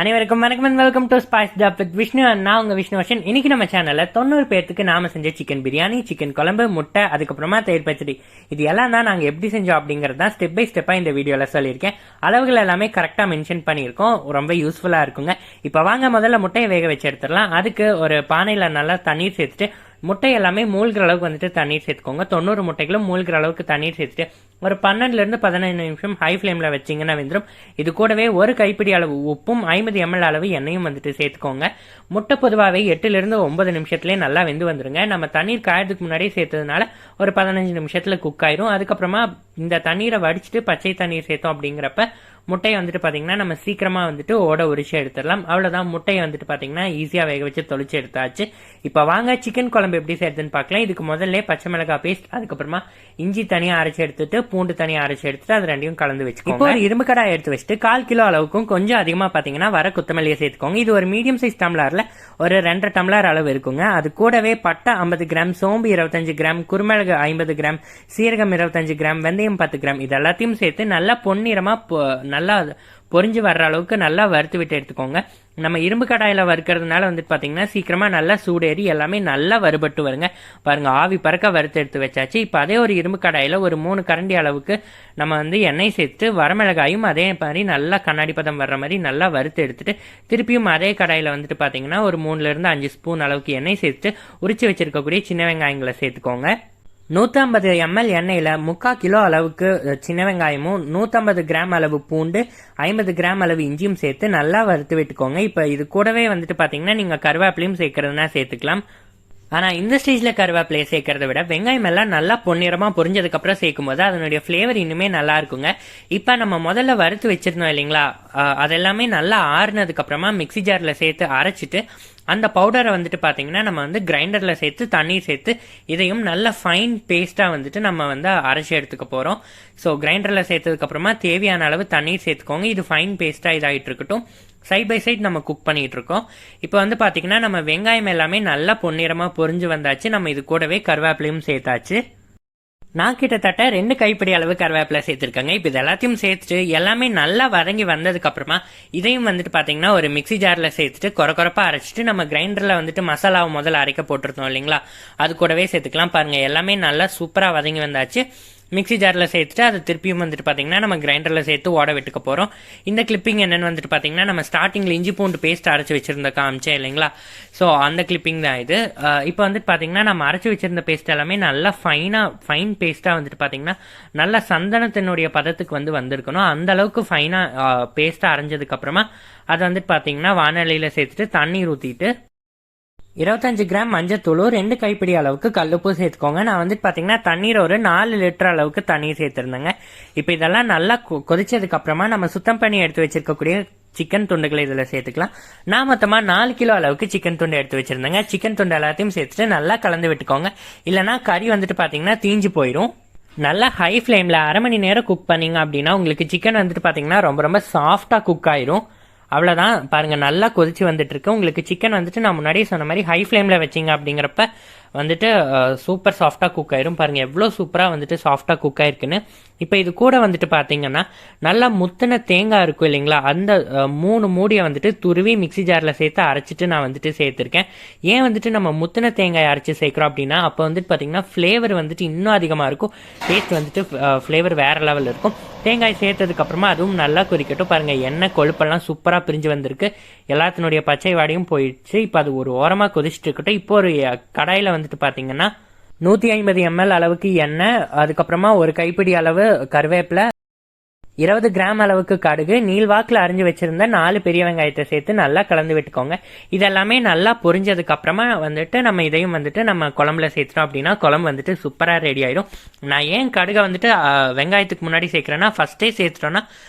அனைவருக்கும் வணக்கம் and welcome to spice job with Vishnu. நான் உங்க விஷ்ணு வர்ஷன். இன்னைக்கு நம்ம சேனல்ல 90 பேருக்கு நாம செஞ்ச சிக்கன் பிரியாணி, சிக்கன் குழம்பு, முட்டை, அதுக்கப்புறமா தயிர் பச்சடி, இது எல்லாம் தான் நாங்க எப்படி செஞ்சோம் அப்படிங்கறது தான் ஸ்டெப் பை ஸ்டெப்பா இந்த வீடியோல சொல்லியிருக்கேன். அளவுகள் எல்லாமே கரெக்டா மென்ஷன் பண்ணியிருக்கோம். ரொம்ப யூஸ்ஃபுல்லா இருக்குங்க. இப்ப வாங்க முதல்ல முட்டையை வேக வச்சு எடுத்துடலாம். அதுக்கு ஒரு பானையில நல்லா தண்ணீர் சேர்த்துட்டு முட்டை எல்லாமே மூழ்கிற அளவுக்கு வந்துட்டு தண்ணீர் சேர்த்துக்கோங்க. 90 முட்டைகளும் மூழ்கிற அளவுக்கு தண்ணீர் சேர்த்துட்டு ஒரு 12 இருந்து 15 நிமிஷம் ஹை ஃபிளேம்ல வச்சிங்கன்னா வெந்துடும். இது கூடவே ஒரு கைப்பிடி அளவு உப்பும் 50 ml அளவு எண்ணெயும் வந்துட்டு சேர்த்துக்கோங்க. முட்டை பொதுவாகவே 8 இருந்து 9 நிமிஷத்துலேயே நல்லா வெந்து வந்துருங்க. நம்ம தண்ணீர் காயறதுக்கு முன்னாடியே சேர்த்ததுனால ஒரு 15 நிமிஷத்துல குக் ஆயிரும். அதுக்கப்புறமா இந்த தண்ணீரை வடிச்சிட்டு பச்சை தண்ணீர் சேர்த்தோம் அப்படிங்கிறப்ப முட்டையை வந்துட்டு பாத்தீங்கன்னா நம்ம சீக்கிரமா வந்துட்டு ஓட உரிச்சு எடுத்துடலாம். அவ்வளவுதான், முட்டையை வந்துட்டு பாத்தீங்கன்னா ஈஸியா வேக வச்சு தொளிச்சு எடுத்தாச்சு. இப்ப வாங்க சிக்கன் குழம்பு எப்படி செய்யறதுன்னு பார்க்கலாம். இதுக்கு முதல்ல பச்சை மிளகாய் பேஸ்ட், அதுக்கப்புறமா இஞ்சி தனியா அரைச்சு எடுத்துட்டு பூண்டு தனியா அரைச்சு எடுத்துட்டு அது ரெண்டையும் கலந்து வச்சுக்கோங்க. இப்போ ஒரு இரும்பு கடாய் எடுத்து வச்சுட்டு 1/4 கிலோ அளவுக்கும் கொஞ்சம் அதிகமா பாத்தீங்கன்னா வர கொத்தமல்லியை சேர்த்துக்கோங்க. இது ஒரு மீடியம் சைஸ் டம்ளர்ல ஒரு 2 டம்ளர் அளவு இருக்குங்க. அது கூடவே பட்டை 50 கிராம், சோம்பு 25 கிராம், குருமிளகு 50 கிராம், சீரகம் 25 கிராம், வெந்தயம் 10 கிராம், இது எல்லாத்தையும் சேர்த்து நல்லா பொன்னிறமா நல்லா பொரிஞ்சு வர்ற அளவுக்கு நல்லா வறுத்து விட்டு எடுத்துக்கோங்க. நம்ம இரும்பு கடாயில வறுக்கிறதுனால வந்துட்டு பாத்தீங்கன்னா சீக்கிரமா நல்லா சூடேறி எல்லாமே நல்லா வறுபட்டு வருங்க. பாருங்க, ஆவி பறக்க வறுத்து எடுத்து வச்சாச்சு. இப்ப அதே ஒரு இரும்பு கடாயில ஒரு 3 கரண்டி அளவுக்கு நம்ம வந்து எண்ணெய் சேர்த்து வரமிளகாயும் அதே மாதிரி நல்லா கண்ணாடி பதம் வர்ற மாதிரி நல்லா வறுத்து எடுத்துட்டு திருப்பியும் அதே கடாயில வந்துட்டு பாத்தீங்கன்னா ஒரு 3 இருந்து 5 ஸ்பூன் அளவுக்கு எண்ணெய் சேர்த்து உரிச்சு வச்சிருக்கக்கூடிய சின்ன வெங்காயங்களை சேர்த்துக்கோங்க. 150 ml எண்ணெயில 3/4 கிலோ அளவுக்கு சின்ன வெங்காயமும் 150 கிராம் அளவு பூண்டு 50 கிராம் அளவு இஞ்சியும் சேர்த்து நல்லா வறுத்து விட்டுக்கோங்க. இப்ப இது கூடவே வந்துட்டு பாத்தீங்கன்னா நீங்க கருவேப்பிலையும் சேர்க்கறதுனா சேர்த்துக்கலாம். ஆனா இந்த ஸ்டேஜ்ல கருவேப்பிலையை சேர்க்கறத விட வெங்காயம் எல்லாம் நல்லா பொன்னிறமா பொரிஞ்சதுக்கு அப்புறம் சேர்க்கும் போது அதனுடைய பிளேவர் இன்னுமே நல்லா இருக்குங்க. இப்ப நம்ம முதல்ல வறுத்து வச்சிருந்தோம் இல்லைங்களா, அதெல்லாமே நல்லா ஆறுனதுக்கு அப்புறமா மிக்சி ஜார்ல சேர்த்து அரைச்சிட்டு அந்த பவுடரை வந்துட்டு பாத்தீங்கன்னா நம்ம வந்து கிரைண்டர்ல சேர்த்து தண்ணீர் சேர்த்து இதையும் நல்ல ஃபைன் பேஸ்டா வந்துட்டு நம்ம வந்து அரைச்சி எடுத்துக்க போறோம். ஸோ கிரைண்டர்ல சேர்த்ததுக்கு அப்புறமா தேவையான அளவு தண்ணீர் சேர்த்துக்கோங்க. இது ஃபைன் பேஸ்டா இதாகிட்டு இருக்கட்டும். சைட் பை சைட் நம்ம குக் பண்ணிட்டு இருக்கோம். இப்போ வந்து பாத்தீங்கன்னா நம்ம வெங்காயம் எல்லாமே நல்லா பொன்னிறமா பொரிஞ்சு வந்தாச்சு. நம்ம இது கூடவே கருவேப்பிலையும் சேர்த்தாச்சு. நான் கிட்டத்தட்ட 2 கைப்பிடி அளவு கருவேப்பிலை சேர்த்திருக்கேங்க. இப்போ இது எல்லாத்தையும் சேர்த்துட்டு எல்லாமே நல்லா வதங்கி வந்ததுக்கு அப்புறமா இதையும் வந்துட்டு பாத்தீங்கன்னா ஒரு மிக்சி ஜார்ல சேர்த்துட்டு கொரப்பா அரைச்சிட்டு நம்ம கிரைண்டர்ல வந்துட்டு மசாலாவை முதல்ல அரைக்க போட்டிருந்தோம் இல்லைங்களா, அது கூடவே சேர்த்துக்கலாம். பாருங்க, எல்லாமே நல்லா சூப்பரா வதங்கி வந்தாச்சு. மிக்சி ஜார்ல சேர்த்துட்டு அது திருப்பியும் வந்துட்டு பாத்தீங்கன்னா நம்ம கிரைண்டர்ல சேர்த்து ஓட விட்டுக்க போறோம். இந்த கிளிப்பிங் என்னன்னு வந்துட்டு பாத்தீங்கன்னா நம்ம ஸ்டார்டிங்ல இஞ்சி பூண்டு பேஸ்ட் அரைச்சு வச்சிருந்த காமிச்சேன் இல்லைங்களா, ஸோ அந்த கிளிப்பிங் தான் இது. இப்போ வந்துட்டு பாத்தீங்கன்னா நம்ம அரைச்சு வச்சிருந்த பேஸ்ட் எல்லாமே நல்லா ஃபைன் பேஸ்டா வந்துட்டு பாத்தீங்கன்னா நல்லா சந்தனத்தினுடைய பதத்துக்கு வந்து வந்திருக்கணும். அந்த அளவுக்கு ஃபைனா பேஸ்டா அரைஞ்சதுக்கு அப்புறமா அதை வந்துட்டு பாத்தீங்கன்னா வானலியில சேர்த்துட்டு தண்ணீர் ஊத்திட்டு 25 கிராம் மஞ்சத்தூள், 2 கைப்பிடி அளவுக்கு கல்லுப்பு சேர்த்துக்கோங்க. நான் வந்துட்டு பாத்தீங்கன்னா தண்ணீர் ஒரு 4 லிட்டர் அளவுக்கு தண்ணீர் சேர்த்திருந்தேங்க. இப்ப இதெல்லாம் நல்லா கொதிச்சதுக்கு அப்புறமா நம்ம சுத்தம் பண்ணி எடுத்து வச்சிருக்கக்கூடிய சிக்கன் துண்டுகளை இதுல சேர்த்துக்கலாம். நான் மொத்தமா 4 கிலோ அளவுக்கு சிக்கன் துண்டு எடுத்து வச்சிருந்தேங்க. சிக்கன் துண்டு எல்லாத்தையும் சேர்த்துட்டு நல்லா கலந்து விட்டுக்கோங்க. இல்லைன்னா கறி வந்துட்டு பாத்தீங்கன்னா தீஞ்சு போயிடும். நல்லா ஹை ஃபிளேம்ல 1/2 மணி நேரம் குக் பண்ணீங்க அப்படின்னா உங்களுக்கு சிக்கன் வந்துட்டு பாத்தீங்கன்னா ரொம்ப சாஃப்டா குக் ஆயிரும். அவ்வளவுதான், பாருங்க நல்லா கொதிச்சு வந்துட்டு இருக்கு. உங்களுக்கு சிக்கன் வந்துட்டு நான் முன்னாடியே சொன்ன மாதிரி ஹை ஃபிளேம்ல வச்சிங்க அப்படிங்கிறப்ப வந்துட்டு சூப்பர் சாஃப்டா குக் ஆயிரும். பாருங்க எவ்வளவு சூப்பரா வந்துட்டு சாஃப்டா குக் ஆயிருக்குன்னு. இப்ப இது கூட வந்துட்டு பாத்தீங்கன்னா நல்லா முத்தின தேங்காய் இருக்கும் இல்லைங்களா, அந்த 3 மூடியை வந்துட்டு துருவி மிக்சி ஜார்ல சேர்த்து அரைச்சிட்டு நான் வந்துட்டு சேர்த்திருக்கேன். ஏன் வந்துட்டு நம்ம முத்தின தேங்காய் அரைச்சு சேர்க்கிறோம் அப்படின்னா அப்ப வந்துட்டு பாத்தீங்கன்னா பிளேவர் வந்துட்டு இன்னும் அதிகமா இருக்கும். டேஸ்ட் வந்துட்டு பிளேவர் வேற லெவல் இருக்கும். தேங்காய் சேர்த்ததுக்கு அப்புறமா அதுவும் நல்லா கொதிக்கட்டும். பாருங்க எண்ணெய் கொழுப்பெல்லாம் சூப்பரா பிரிஞ்சு வந்திருக்கு. எல்லாத்தினுடைய பச்சை வாடையும் போயிடுச்சு. இப்ப அது ஒரு ஓரமா கொதிச்சுட்டு இருக்கட்டும். இப்போ ஒரு கடாயில வந்துட்டு பாத்தீங்கன்னா 150 ml அளவுக்கு எண்ணெய், அதுக்கப்புறமா ஒரு கைப்பிடி அளவு கருவேப்பிலை, 20 கிராம் அளவுக்கு கடுகு, நீள்வாக்கில் அரிஞ்சு வச்சிருந்த 4 பெரிய வெங்காயத்தை சேர்த்து நல்லா கலந்து விட்டுக்கோங்க. இதெல்லாமே நல்லா பொரிஞ்சதுக்கு அப்புறமா வந்துட்டு நம்ம இதையும் வந்துட்டு நம்ம குழம்புல சேர்த்துட்டோம் அப்படின்னா குழம்பு வந்துட்டு சூப்பரா ரெடி ஆயிடும். நான் ஏன் கடுகை வந்துட்டு வெங்காயத்துக்கு முன்னாடி சேர்க்கிறேன்னா ஃபர்ஸ்டே சேர்த்துட்டோம்னா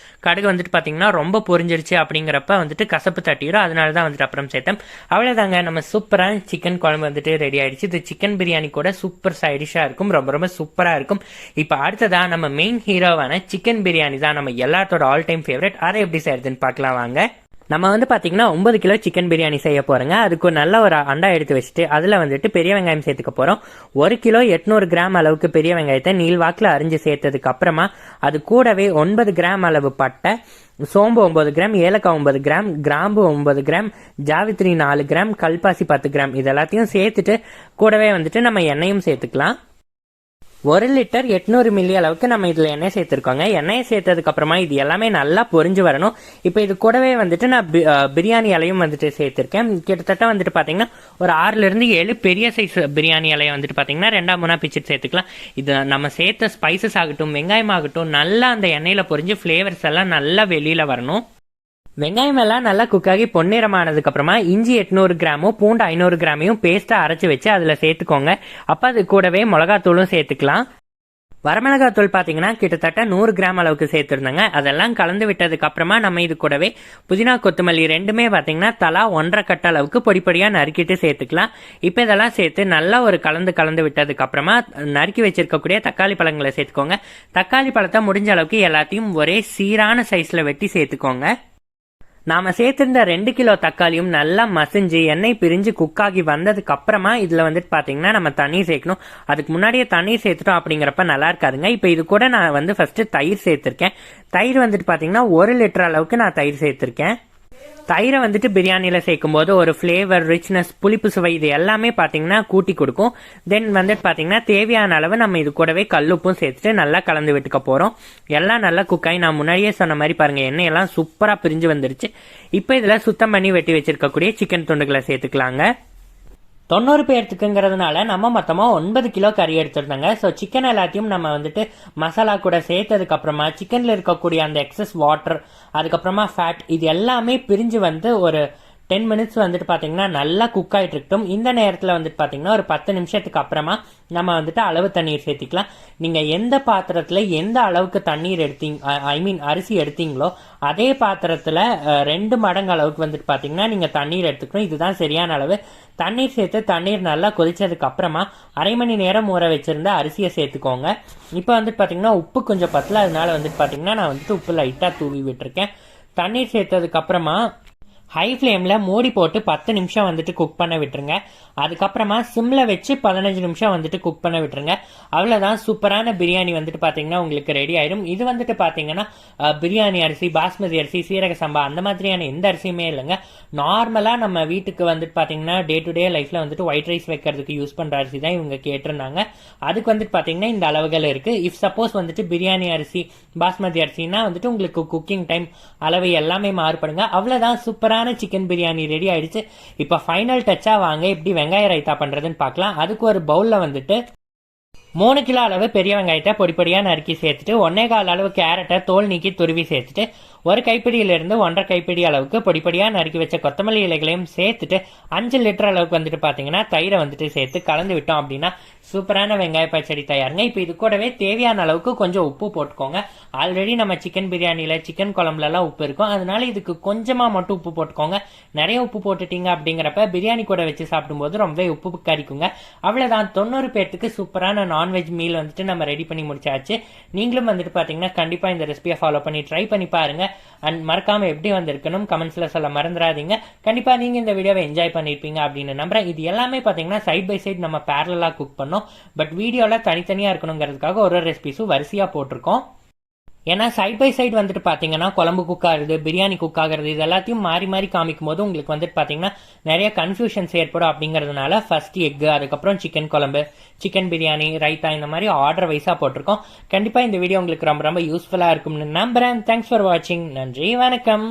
கடுகு வந்துட்டு பாத்தீங்கன்னா ரொம்ப பொரிஞ்சிருச்சு அப்படிங்கிறப்ப வந்துட்டு கசப்பு தட்டிடும். அதனாலதான் வந்துட்டு அப்புறம் சேர்த்தேன். அவ்வளவுதாங்க, நம்ம சூப்பரான சிக்கன் குழம்பு வந்துட்டு ரெடி ஆயிடுச்சு. இது சிக்கன் பிரியாணி கூட சூப்பர் சைடிஷா இருக்கும். ரொம்ப சூப்பரா இருக்கும். இப்ப அடுத்ததா நம்ம மெயின் ஹீரோவான சிக்கன் பிரியாணி தான் நம்ம எல்லாத்தோட ஆல் டைம் ஃபேவரட். அதை எப்படி செய்யறதுன்னு பார்க்கலாம் வாங்க. நம்ம வந்து பார்த்தீங்கன்னா 9 கிலோ சிக்கன் பிரியாணி செய்ய போகிறோங்க. அதுக்கு நல்ல ஒரு அண்டா எடுத்து வச்சுட்டு அதில் வந்துட்டு பெரிய வெங்காயம் சேர்த்துக்க போகிறோம். 1 கிலோ 800 கிராம் அளவுக்கு பெரிய வெங்காயத்தை நீள்வாக்கில் அரிஞ்சு சேர்த்ததுக்கு அப்புறமா அது கூடவே 9 கிராம் அளவு பட்டை, சோம்பு 9 கிராம், ஏலக்காய் 9 கிராம், கிராம்பு 9 கிராம், ஜாவித்ரி 4 கிராம், கல்பாசி 10 கிராம் இது எல்லாத்தையும் சேர்த்துட்டு கூடவே வந்துட்டு நம்ம எண்ணெயும் சேர்த்துக்கலாம். 1 லிட்டர் 800 மில்லி அளவுக்கு நம்ம இதில் எண்ணெய் சேர்த்துருக்கோங்க. எண்ணெயை சேர்த்ததுக்கு அப்புறமா இது எல்லாமே நல்லா பொரிஞ்சு வரணும். இப்போ இது கூடவே வந்துட்டு நான் பிரியாணி இலையும் வந்துட்டு சேர்த்துருக்கேன். கிட்டத்தட்ட வந்துட்டு பார்த்தீங்கன்னா ஒரு 6லேருந்து 7 பெரிய சைஸ் பிரியாணி இலையை வந்துட்டு பார்த்தீங்கன்னா 2-3 பிச்சுட்டு சேர்த்துக்கலாம். இது நம்ம சேர்த்த ஸ்பைசஸ் ஆகட்டும், வெங்காயம் ஆகட்டும், நல்லா அந்த எண்ணெயில் பொரிஞ்சு ஃப்ளேவர்ஸ் எல்லாம் நல்லா வெளியில் வரணும். வெங்காயம் எல்லாம் நல்லா குக்காகி பொன்னிறமானதுக்கு அப்புறமா இஞ்சி 800 கிராமும் பூண்டு 500 கிராமையும் பேஸ்டா அரைச்சு வச்சு அதுல சேர்த்துக்கோங்க. அப்ப அது கூடவே மிளகாத்தூளும் சேர்த்துக்கலாம். வரமிளகாத்தூள் பார்த்தீங்கன்னா கிட்டத்தட்ட 100 கிராம் அளவுக்கு சேர்த்துருந்தாங்க. அதெல்லாம் கலந்து விட்டதுக்கு அப்புறமா நம்ம இது கூடவே புதினா கொத்தமல்லி ரெண்டுமே பார்த்தீங்கன்னா தலா 1.5 கட்ட அளவுக்கு பொடிப்பொடியாக நறுக்கிட்டு சேர்த்துக்கலாம். இப்போ இதெல்லாம் சேர்த்து நல்லா ஒரு கலந்து விட்டதுக்கு அப்புறமா நறுக்கி வச்சிருக்கக்கூடிய தக்காளி பழங்களை சேர்த்துக்கோங்க. தக்காளி பழத்தை முடிஞ்ச அளவுக்கு எல்லாத்தையும் ஒரே சீரான சைஸ்ல வெட்டி சேர்த்துக்கோங்க. நாம சேர்த்திருந்த 2 கிலோ தக்காளியும் நல்லா மசிஞ்சு எண்ணெய் பிரிஞ்சு குக்காகி வந்ததுக்கு அப்புறமா இதுல வந்துட்டு பாத்தீங்கன்னா நம்ம தண்ணீர் சேர்க்கணும். அதுக்கு முன்னாடியே தண்ணீர் சேர்த்துட்டோம் அப்படிங்கிறப்ப நல்லா இருக்காதுங்க. இப்போ இது கூட நான் வந்து ஃபர்ஸ்ட் தயிர் சேர்த்திருக்கேன். தயிர் வந்துட்டு பாத்தீங்கன்னா 1 லிட்டர் அளவுக்கு நான் தயிர் சேர்த்திருக்கேன். தயிரை வந்துட்டு பிரியாணியில் சேர்க்கும் போது ஒரு ஃப்ளேவர், ரிச்னஸ், புளிப்பு சுவை இது எல்லாமே பார்த்தீங்கன்னா கூட்டி கொடுக்கும். தென் வந்துட்டு பார்த்தீங்கன்னா தேவையான அளவு நம்ம இது கூடவே கல்லுப்பும் சேர்த்துட்டு நல்லா கலந்து விட்டுக்க போகிறோம். எல்லாம் நல்லா குக்காய் நான் முன்னாடியே சொன்ன மாதிரி பாருங்கள் எண்ணெயெல்லாம் சூப்பராக பிரிஞ்சு வந்துருச்சு. இப்போ இதில் சுத்தம் பண்ணி வெட்டி வச்சிருக்கக்கூடிய சிக்கன் துண்டுகளை சேர்த்துக்கலாங்க. 90 பேர்த்துக்குங்கிறதுனால நம்ம மொத்தமாக 9 கிலோ கறி எடுத்துருந்தாங்க. ஸோ சிக்கன் எல்லாத்தையும் நம்ம வந்துட்டு மசாலா கூட சேர்த்ததுக்கு அப்புறமா சிக்கனில் இருக்கக்கூடிய அந்த எக்ஸஸ் வாட்டர், அதுக்கப்புறமா ஃபேட் இது எல்லாமே பிரிஞ்சு வந்து ஒரு 10 மினிட்ஸ் வந்துட்டு பார்த்தீங்கன்னா நல்லா குக் ஆகிட்டு இருக்கட்டும். இந்த நேரத்தில் வந்துட்டு பார்த்தீங்கன்னா ஒரு 10 நிமிஷத்துக்கு அப்புறமா நம்ம வந்துட்டு அளவு தண்ணீர் சேர்த்திக்கலாம். நீங்கள் எந்த பாத்திரத்தில் எந்த அளவுக்கு தண்ணீர் அரிசி எடுத்தீங்களோ அதே பாத்திரத்தில் 2 மடங்கு அளவுக்கு வந்துட்டு பார்த்தீங்கன்னா நீங்கள் தண்ணீர் எடுத்துக்கணும். இதுதான் சரியான அளவு. தண்ணீர் சேர்த்து தண்ணீர் நல்லா கொதிச்சதுக்கு அப்புறமா 1/2 மணி நேரம் ஊற வச்சிருந்த அரிசியை சேர்த்துக்கோங்க. இப்போ வந்துட்டு பார்த்தீங்கன்னா உப்பு கொஞ்சம் பத்தல, அதனால வந்துட்டு பார்த்தீங்கன்னா நான் வந்துட்டு உப்பு லைட்டாக தூவி விட்டுருக்கேன். தண்ணீர் சேர்த்ததுக்கு அப்புறமா ஹை ஃப்ளேமில் மூடி போட்டு 10 நிமிஷம் வந்துட்டு குக் பண்ண விட்டுருங்க. அதுக்கப்புறமா சிம்மில் வச்சு 15 நிமிஷம் வந்துட்டு குக் பண்ண விட்டுருங்க. அவ்வளோதான், சூப்பரான பிரியாணி வந்துட்டு பார்த்தீங்கன்னா உங்களுக்கு ரெடி ஆயிடும். இது வந்துட்டு பார்த்தீங்கன்னா பிரியாணி அரிசி, பாஸ்மதி அரிசி, சீரக சம்பா அந்த மாதிரியான எந்த அரிசியுமே இல்லைங்க. நார்மலாக நம்ம வீட்டுக்கு வந்துட்டு பார்த்தீங்கன்னா டே டு டே லைஃப்பில் வந்துட்டு ஒயிட் ரைஸ் வைக்கிறதுக்கு யூஸ் பண்ணுற அரிசி தான் இவங்க கேட்டிருந்தாங்க. அதுக்கு வந்துட்டு பார்த்தீங்கன்னா இந்த அளவுகள் இருக்குது. இஃப் சப்போஸ் வந்துட்டு பிரியாணி அரிசி, பாஸ்மதி அரிசினா வந்துட்டு உங்களுக்கு குக்கிங் டைம் அளவு எல்லாமே மாறுபடுங்க. அவ்வளோதான், சூப்பரான சிக்கன் பிரியாணி ரெடி ஆயிடுச்சு. இப்ப ஃபைனல் டச்சா வாங்க எப்படி வெங்காய ரைத்தா பண்றதுன்னு பார்க்கலாம். அதுக்கு ஒரு பவுல்ல வந்துட்டு 3 கிலோ அளவு பெரிய வெங்காயத்தை பொடிப்பொடியா நறுக்கி சேர்த்துட்டு 1/4 அளவு கேரட்டை தோல் நீக்கி துருவி சேர்த்துட்டு 1 கைப்பிடியிலிருந்து 1.5 கைப்பிடி அளவுக்கு பொடிப்பொடியா நறுக்கி வச்ச கொத்தமல்லி இலைகளையும் சேர்த்துட்டு 5 லிட்டர் அளவுக்கு வந்துட்டு பாத்தீங்கன்னா தயிரை வந்துட்டு சேர்த்து கலந்து விட்டோம் அப்படின்னா சூப்பரான வெங்காய பச்சடி தயாருங்க. இப்போ இது கூடவே தேவையான அளவுக்கு கொஞ்சம் உப்பு போட்டுக்கோங்க. ஆல்ரெடி நம்ம சிக்கன் பிரியாணியில, சிக்கன் குழம்புல எல்லாம் உப்பு இருக்கும், அதனால இதுக்கு கொஞ்சமா மட்டும் உப்பு போட்டுக்கோங்க. நிறைய உப்பு போட்டுட்டீங்க அப்படிங்கிறப்ப பிரியாணி கூட வச்சு சாப்பிடும்போது ரொம்ப உப்பு கறிக்குங்க. அவ்வளவுதான், 90 பேர்த்துக்கு சூப்பரான நான்வெஜ் மீல் வந்துட்டு நம்ம ரெடி பண்ணி முடிச்சாச்சு. நீங்களும் வந்துட்டு பாத்தீங்கன்னா கண்டிப்பா இந்த ரெசிபியை ஃபாலோ பண்ணி ட்ரை பண்ணி பாருங்க. அண்ட் மறக்காம எப்படி வந்திருக்கணும் கமெண்ட்ஸ்ல சொல்ல மறந்துடாதீங்க. கண்டிப்பா நீங்க இந்த வீடியோவை என்ஜாய் பண்ணிருப்பீங்க அப்படின்னு நம்புறேன். இது எல்லாமே பாத்தீங்கன்னா சைட் பை சைட் நம்ம பேரலா குக் பண்ணோம். பட் வீடியோல தனித்தனியா இருக்கணுங்கிறதுக்காக ஒரு ரெசிபிஸும் வரிசையா போட்டிருக்கோம். ஏன்னா சைட் பை சைட் வந்துட்டு பாத்தீங்கன்னா குழம்பு குக் ஆகுறது, பிரியாணி குக் ஆகுறது இது எல்லாத்தையும் மாறி மாறி காமிக்கும் போது உங்களுக்கு வந்துட்டு பாத்தீங்கன்னா நிறைய கன்ஃபியூஷன்ஸ் ஏற்படும். அப்படிங்கறதுனால ஃபர்ஸ்ட் எக், அதுக்கப்புறம் சிக்கன் குழம்பு, சிக்கன் பிரியாணி, ரைத்தா இந்த மாதிரி ஆர்டர் வைஸா போட்டிருக்கோம். கண்டிப்பா இந்த வீடியோ உங்களுக்கு ரொம்ப ரொம்ப யூஸ்ஃபுல்லா இருக்கும்னு நம்புறேன். தேங்க்ஸ் ஃபார் வாட்சிங். நன்றி, வணக்கம்.